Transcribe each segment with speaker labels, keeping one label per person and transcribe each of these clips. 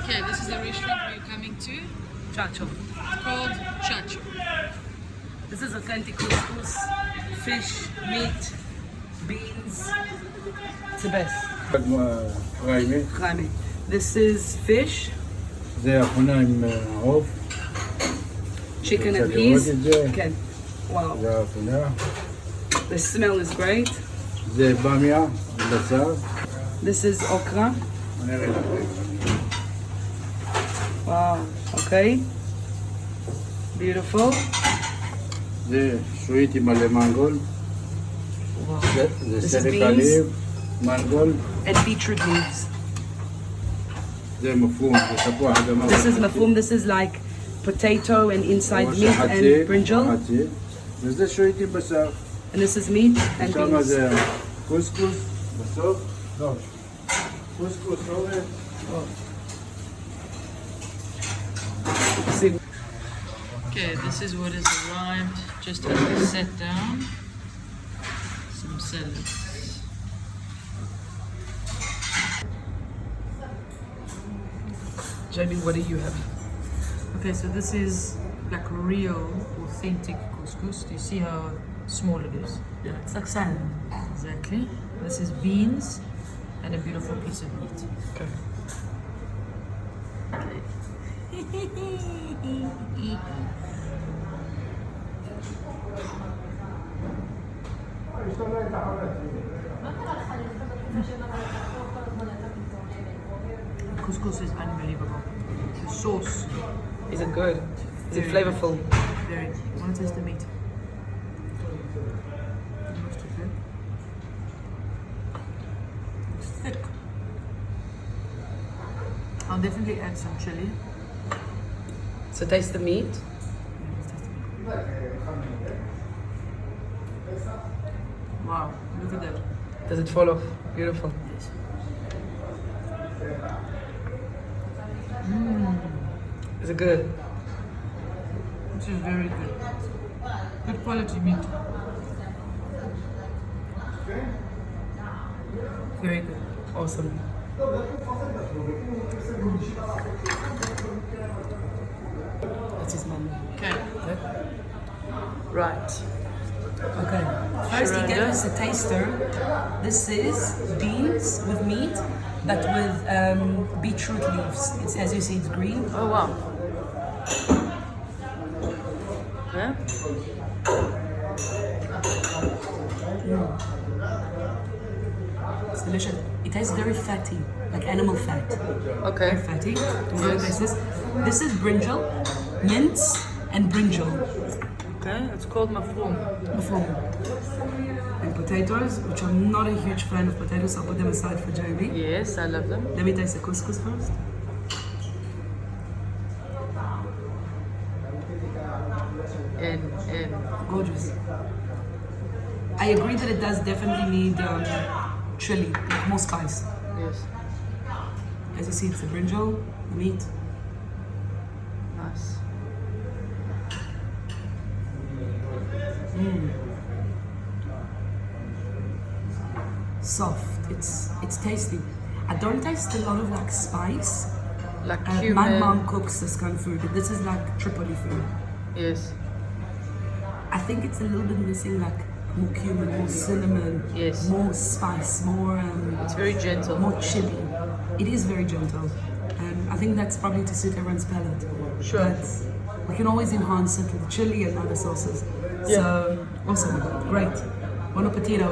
Speaker 1: Okay, this is the restaurant we're coming to.
Speaker 2: Chacho.
Speaker 1: It's called Chacho.
Speaker 2: This is authentic couscous, fish, meat, beans. It's the best. Raime. This is fish,
Speaker 3: זה האחרונה עם עוף.
Speaker 2: chicken and peas.
Speaker 3: זה
Speaker 2: Okay. Wow.
Speaker 3: האחרונה.
Speaker 2: The smell is great.
Speaker 3: זה במיה, בשר.
Speaker 2: This is okra.
Speaker 3: אני אראה לכם.
Speaker 2: Wow. Okay. Beautiful.
Speaker 3: זה שועית עם מלא מנגול. זה
Speaker 2: This is
Speaker 3: סלק
Speaker 2: beans.
Speaker 3: עליב, מנגול.
Speaker 2: And beetroot leaves.
Speaker 3: זה מפום, זה תפוח אדמה.
Speaker 2: This is mafum. This is like potato and inside meat and
Speaker 3: חצי,
Speaker 2: brinjal.
Speaker 3: חצי. וזה שועית עם בשר.
Speaker 2: And this is meat and
Speaker 3: שם
Speaker 2: beans.
Speaker 3: זה קוסקוס, בסוף. לא. קוסקוס, אורז.
Speaker 2: See.
Speaker 1: Okay, this is what has arrived just as we sat down. Some salads.
Speaker 2: Jamie, what do you have?
Speaker 1: Okay, so this is like real, authentic couscous. Do you see how small it is?
Speaker 2: Yeah, it's like sand.
Speaker 1: Exactly. This is beans and a beautiful piece of meat.
Speaker 2: Okay.
Speaker 1: Couscous is unbelievable. The sauce,
Speaker 2: Is it good? Is it
Speaker 1: Very
Speaker 2: flavorful?
Speaker 1: very. I want to taste the meat. It's thick. I'll definitely add some chili.
Speaker 2: So taste the meat.
Speaker 1: Wow, look at that.
Speaker 2: Does it fall off? Beautiful.
Speaker 1: Yes.
Speaker 2: Is it good?
Speaker 1: This is very good. Good quality meat. Very good.
Speaker 2: Awesome. That's his mum.
Speaker 1: Okay.
Speaker 2: Right. Okay. First he gave us a taster. This is beans with meat, but with beetroot leaves. It's, as you see, it's green.
Speaker 1: Oh wow. Okay.
Speaker 2: It's delicious. It tastes very fatty, like animal fat.
Speaker 1: Okay.
Speaker 2: Very fatty. This is brinjal, mince, and brinjal.
Speaker 1: Okay. It's called mafroom.
Speaker 2: Mafroom. And potatoes, which I'm not a huge fan of potatoes, so I'll put them aside for Jamie.
Speaker 1: Yes, I love them.
Speaker 2: Let me taste the couscous first.
Speaker 1: And
Speaker 2: Gorgeous. I agree that it does definitely need chili, like more spice.
Speaker 1: yes,
Speaker 2: As you see, it's a brinjal, meat.
Speaker 1: nice.
Speaker 2: Soft. It's tasty. I don't taste a lot of like spice.
Speaker 1: Like
Speaker 2: My
Speaker 1: cumin.
Speaker 2: mom cooks this kind of food, but this is like Tripoli food.
Speaker 1: Yes.
Speaker 2: I think it's a little bit missing like more cumin, more cinnamon,
Speaker 1: Yes.
Speaker 2: more spice, more
Speaker 1: It's very gentle.
Speaker 2: more chili. It is very gentle. I think that's probably to suit everyone's palate.
Speaker 1: Sure.
Speaker 2: But we can always enhance it with chili and other sauces.
Speaker 1: Yeah.
Speaker 2: So awesome, great. Buon appetito.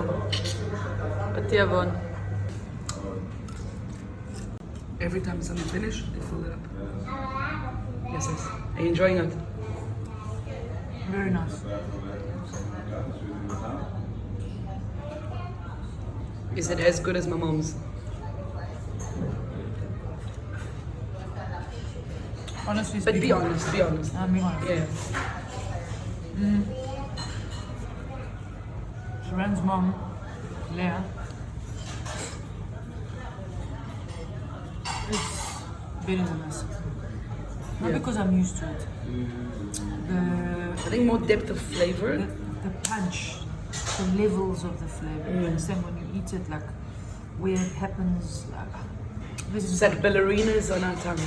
Speaker 1: Patiavon.
Speaker 2: Every time something finish, they fill it up. Yes, yes. Are you enjoying it?
Speaker 1: Very nice.
Speaker 2: Is it as good as my mom's?
Speaker 1: Honestly
Speaker 2: But
Speaker 1: speaking.
Speaker 2: be honest, be honest.
Speaker 1: I'm being honest.
Speaker 2: Yeah.
Speaker 1: Sharon's mom, Leah, is better than us. Not
Speaker 2: Yeah.
Speaker 1: because I'm used to it.
Speaker 2: I think more depth of flavor.
Speaker 1: The punch, the levels of the flavor. You understand when you eat it, like where it happens.
Speaker 2: This
Speaker 4: It's
Speaker 2: is
Speaker 4: like ballerinas on our tongue.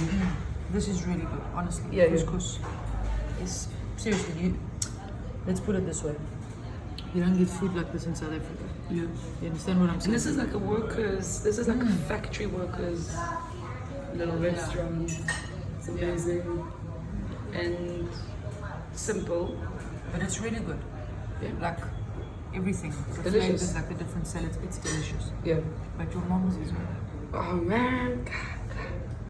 Speaker 2: This is really good, honestly.
Speaker 4: Yeah, yeah.
Speaker 2: Couscous is seriously. Let's put it this way: you don't get food like this in South Africa.
Speaker 4: Yeah.
Speaker 2: You understand what I'm
Speaker 4: And
Speaker 2: saying?
Speaker 4: this is like a workers, this is like a factory workers little restaurant. It's amazing and simple.
Speaker 2: But it's really good.
Speaker 4: Yeah.
Speaker 2: Like everything, the
Speaker 4: Delicious.
Speaker 2: flavors, like the different salads, it's delicious.
Speaker 4: Yeah.
Speaker 2: But your mom's is good.
Speaker 4: Oh man.